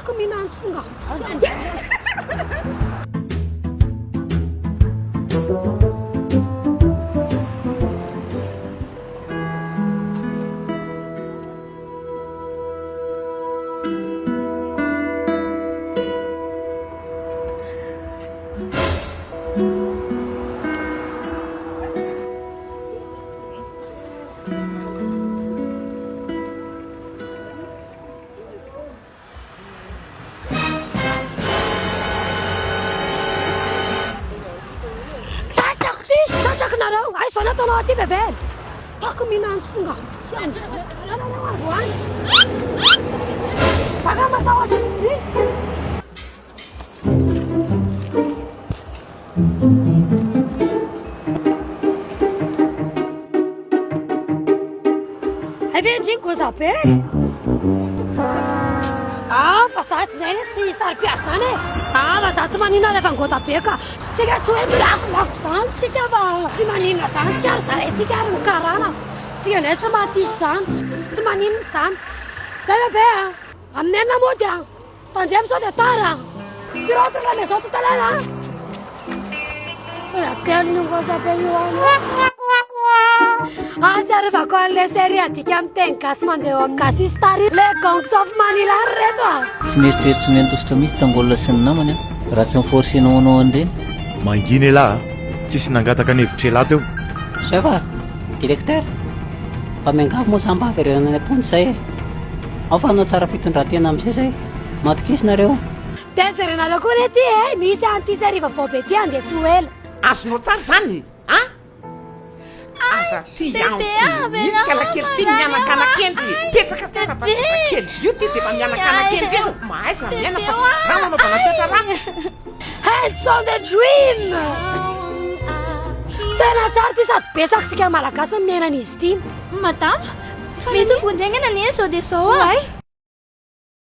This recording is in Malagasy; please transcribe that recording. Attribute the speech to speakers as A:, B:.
A: Aku minat sungai. Cacak kenapa? Ay sana to na ati beben. Aku minat sungai. Yan. Sana matawa sini. Hai vem com essa pé? Ah, façade nem se sabe pensar né? Ah, mas as meninas levam conta peca. Chega tu é buraco san, chega va. Se menina san, chega sai, chega no carana. Chega net se mati san, se menina san. Sabe bem? A menina moja. Tanjem só de tara. Tiro outra lá mesmo, tu tá lá. Só até não gosta bem o Ajar con le serie atikiam tenkas mandeo kasi stari le kongs of Manila redwa.
B: Sineritreritra ny antositra misy tangolona sy ny namany raha tsy miforsenao anao an'ireny.
C: Mangina lahy tsisy nangataka ny hevitra lahy teo.
D: Zay va, directeur. Fa miangavy moa sambavy ireo any am-pony izay. Ao fa anao tsara fitondran-tena amin'izay zay. Matokisynareo.
A: Tezerina lokuneti misy anti seriva fopeti ande tsuel.
E: Azonao tsara zany a aza ty misy kalakely ty mianaka anakendry petraka tsara fa zazakely io ty de fa mianaka anakendry io mahay za miaina fa tsy za manaovana toetra ratsy.
A: Hands on the dream. Tena tsara ty sady besaka tsika malagasy miaina an'izy ity.
F: Madame, mety ho vonjy aingana anie sao dia sao.